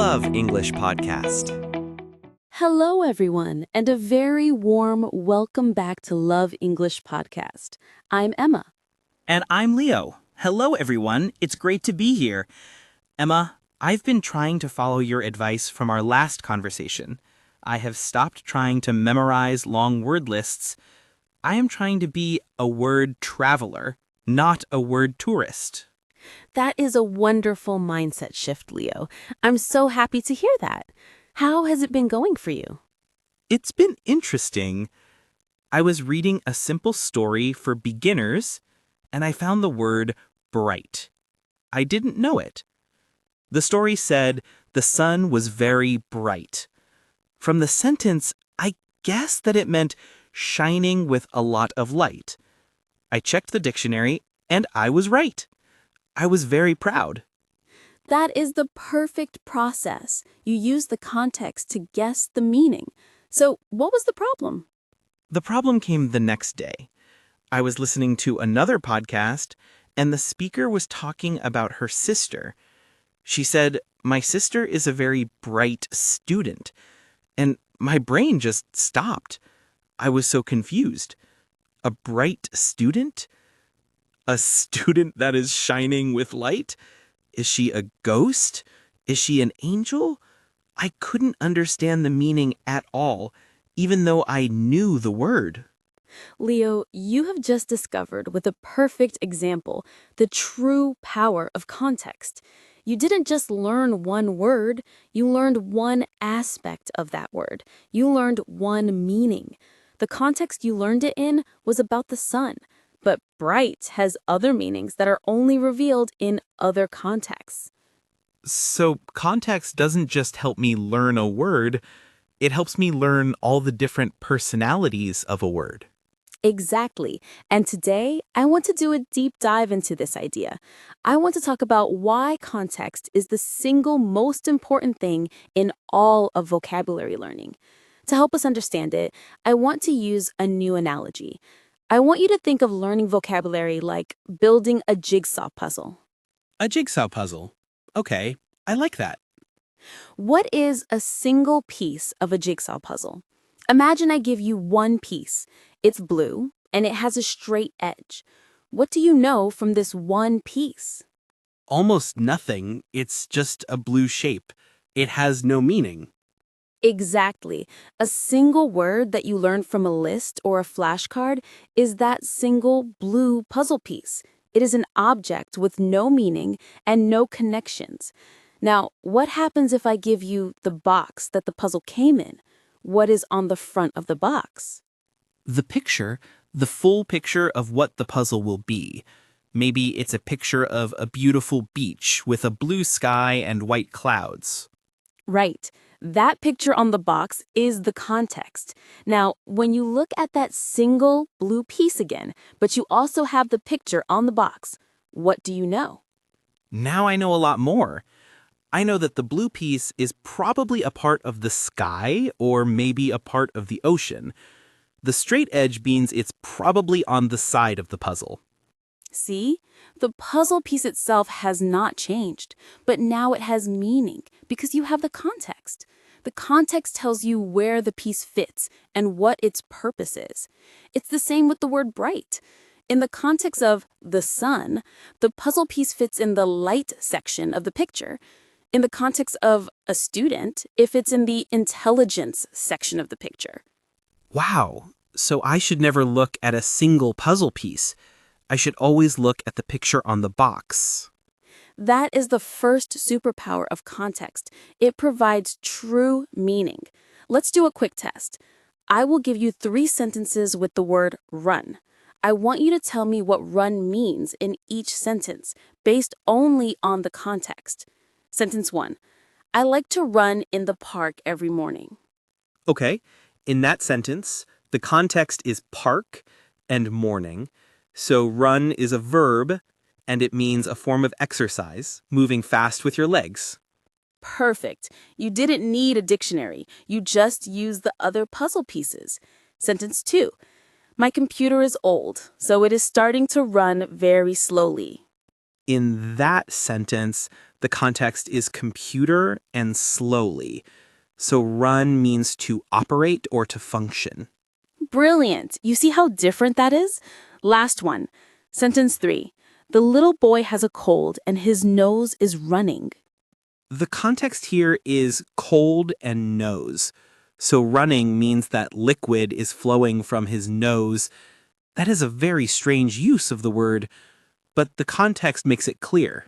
Love English podcast. Hello, everyone, and a very warm welcome back to Love English podcast. I'm Emma. And I'm Leo. Hello, everyone. It's great to be here. Emma, I've been trying to follow your advice from our last conversation. I have stopped trying to memorize long word lists. I am trying to be a word traveler, not a word tourist. That is a wonderful mindset shift, Leo. I'm so happy to hear that. How has it been going for you? It's been interesting. I was reading a simple story for beginners, and I found the word bright. I didn't know it. The story said the sun was very bright. From the sentence, I guess that it meant shining with a lot of light. I checked the dictionary, and I was right. I was very proud. That is the perfect process. You use the context to guess the meaning. So, what was the problem? The problem came the next day. I was listening to another podcast, and the speaker was talking about her sister. She said, "My sister is a very bright student." And my brain just stopped. I was so confused. A bright student? A student that is shining with light? Is she a ghost? Is she an angel? I couldn't understand the meaning at all, even though I knew the word. Leo, you have just discovered with a perfect example the true power of context. You didn't just learn one word, you learned one aspect of that word. You learned one meaning. The context you learned it in was about the sun, but bright has other meanings that are only revealed in other contexts. So context doesn't just help me learn a word, it helps me learn all the different personalities of a word. Exactly. And today, I want to do a deep dive into this idea. I want to talk about why context is the single most important thing in all of vocabulary learning. To help us understand it, I want to use a new analogy. I want you to think of learning vocabulary like building a jigsaw puzzle. A jigsaw puzzle. Okay, I like that. What is a single piece of a jigsaw puzzle? Imagine I give you one piece. It's blue, and it has a straight edge. What do you know from this one piece? Almost nothing. It's just a blue shape. It has no meaning. Exactly. A single word that you learned from a list or a flashcard is that single blue puzzle piece. It is an object with no meaning and no connections. Now, what happens if I give you the box that the puzzle came in? What is on the front of the box? The picture, the full picture of what the puzzle will be. Maybe it's a picture of a beautiful beach with a blue sky and white clouds. Right. That picture on the box is the context. Now, when you look at that single blue piece again, but you also have the picture on the box, what do you know? Now I know a lot more. I know that the blue piece is probably a part of the sky or maybe a part of the ocean. The straight edge means it's probably on the side of the puzzle. See? The puzzle piece itself has not changed, but now it has meaning because you have the context. The context tells you where the piece fits and what its purpose is. It's the same with the word bright. In the context of the sun, the puzzle piece fits in the light section of the picture. In the context of a student, it fits in the intelligence section of the picture. Wow, so I should never look at a single puzzle piece. I should always look at the picture on the box. That is the first superpower of context. It provides true meaning. Let's do a quick test. I will give you 3 sentences with the word run. I want you to tell me what run means in each sentence, based only on the context. Sentence 1. I like to run in the park every morning. Okay, in that sentence, the context is park and morning. So run is a verb, and it means a form of exercise, moving fast with your legs. Perfect. You didn't need a dictionary. You just used the other puzzle pieces. Sentence 2. My computer is old, so it is starting to run very slowly. In that sentence, the context is computer and slowly. So run means to operate or to function. Brilliant. You see how different that is? Last one. Sentence 3. The little boy has a cold and his nose is running. The context here is cold and nose. So running means that liquid is flowing from his nose. That is a very strange use of the word, but the context makes it clear.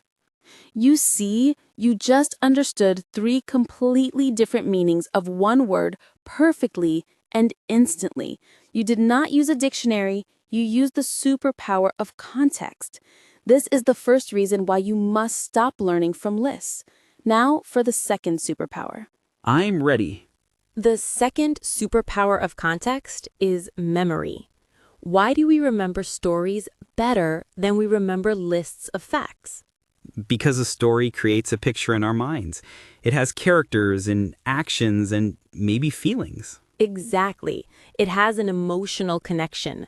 You see, you just understood 3 completely different meanings of one word perfectly and instantly. You did not use a dictionary, you used the superpower of context. This is the first reason why you must stop learning from lists. Now for the second superpower. I'm ready. The second superpower of context is memory. Why do we remember stories better than we remember lists of facts? Because a story creates a picture in our minds. It has characters and actions and maybe feelings. Exactly. It has an emotional connection.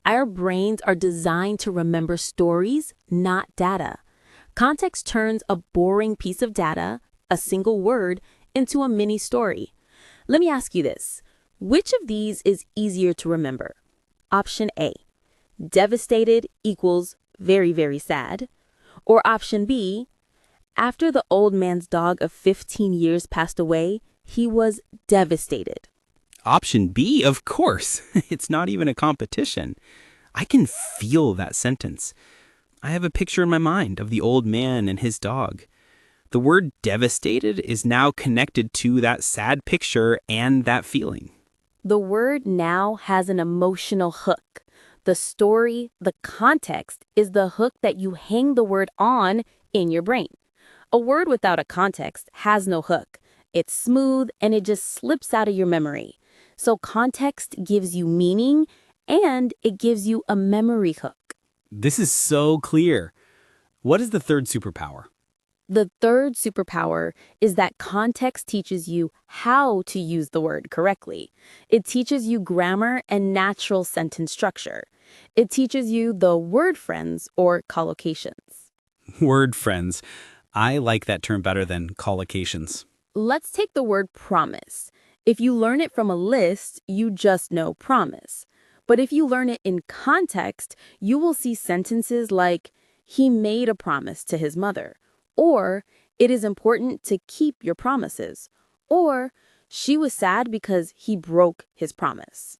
Our brains are designed to remember stories, not data. Context turns a boring piece of data, a single word, into a mini story. Let me ask you this. Which of these is easier to remember? Option A, devastated equals very, very sad. Or option B, after the old man's dog of 15 years passed away, he was devastated. Option B, of course. It's not even a competition. I can feel that sentence. I have a picture in my mind of the old man and his dog. The word devastated is now connected to that sad picture and that feeling. The word now has an emotional hook. The story, the context, is the hook that you hang the word on in your brain. A word without a context has no hook. It's smooth and it just slips out of your memory. So context gives you meaning and it gives you a memory hook. This is so clear. What is the third superpower? The third superpower is that context teaches you how to use the word correctly. It teaches you grammar and natural sentence structure. It teaches you the word friends or collocations. Word friends. I like that term better than collocations. Let's take the word promise. If you learn it from a list, you just know promise. But if you learn it in context, you will see sentences like, he made a promise to his mother. Or, it is important to keep your promises. Or, she was sad because he broke his promise.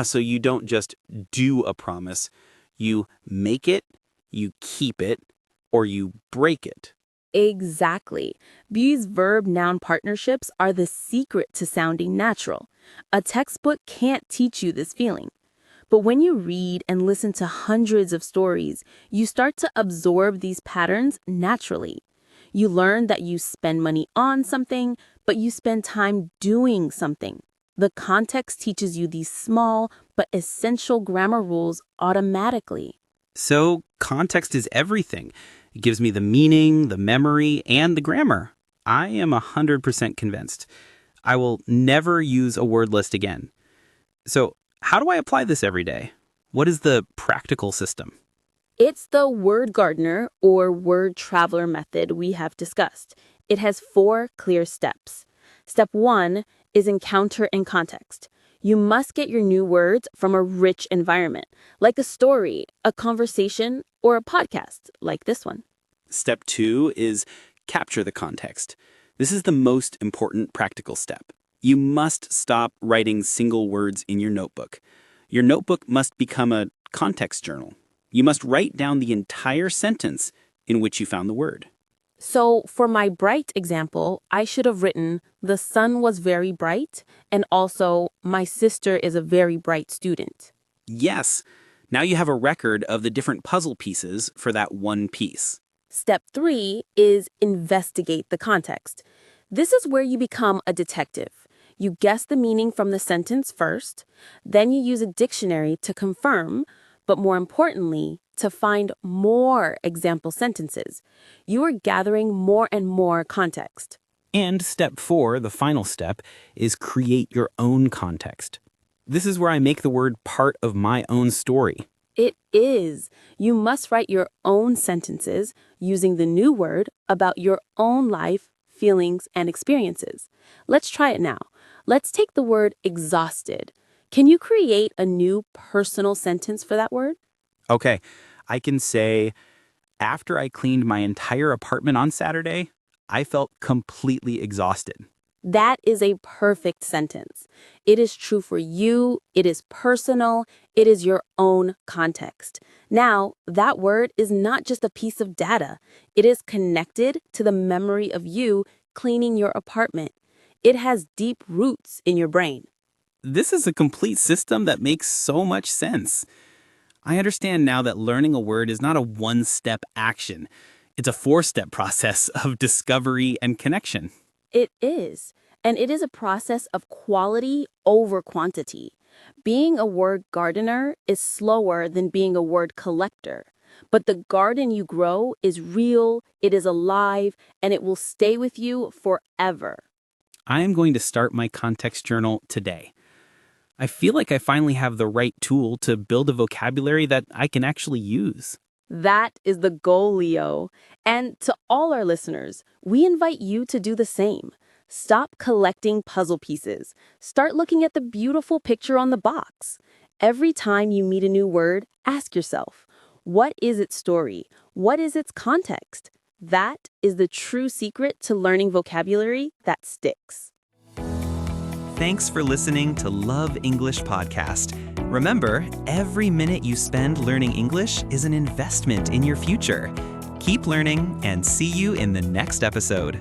So you don't just do a promise. You make it, you keep it, or you break it. Exactly. These verb-noun partnerships are the secret to sounding natural. A textbook can't teach you this feeling. But when you read and listen to hundreds of stories, you start to absorb these patterns naturally. You learn that you spend money on something, but you spend time doing something. The context teaches you these small but essential grammar rules automatically. So context is everything. It gives me the meaning, the memory, and the grammar. I am 100% convinced. I will never use a word list again. So how do I apply this every day? What is the practical system? It's the word gardener or word traveler method we have discussed. It has 4 clear steps. Step 1 is encounter and context. You must get your new words from a rich environment, like a story, a conversation, or a podcast, like this one. Step 2 is capture the context. This is the most important practical step. You must stop writing single words in your notebook. Your notebook must become a context journal. You must write down the entire sentence in which you found the word. So for my bright example, I should have written, the sun was very bright, and also, my sister is a very bright student. Yes, now you have a record of the different puzzle pieces for that one piece. Step 3 is investigate the context. This is where you become a detective. You guess the meaning from the sentence first, then you use a dictionary to confirm, but more importantly, to find more example sentences. You are gathering more and more context. And step 4, the final step, is create your own context. This is where I make the word part of my own story. It is. You must write your own sentences using the new word about your own life, feelings, and experiences. Let's try it now. Let's take the word exhausted. Can you create a new personal sentence for that word? Okay, I can say, after I cleaned my entire apartment on Saturday, I felt completely exhausted. That is a perfect sentence. It is true for you, it is personal, it is your own context. Now, that word is not just a piece of data. It is connected to the memory of you cleaning your apartment. It has deep roots in your brain. This is a complete system that makes so much sense. I understand now that learning a word is not a one-step action. It's a four-step process of discovery and connection. It is. And it is a process of quality over quantity. Being a word gardener is slower than being a word collector. But the garden you grow is real, it is alive, and it will stay with you forever. I am going to start my context journal today. I feel like I finally have the right tool to build a vocabulary that I can actually use. That is the goal, Leo. And to all our listeners, we invite you to do the same. Stop collecting puzzle pieces. Start looking at the beautiful picture on the box. Every time you meet a new word, ask yourself, what is its story? What is its context? That is the true secret to learning vocabulary that sticks. Thanks for listening to Love English Podcast. Remember, every minute you spend learning English is an investment in your future. Keep learning and see you in the next episode.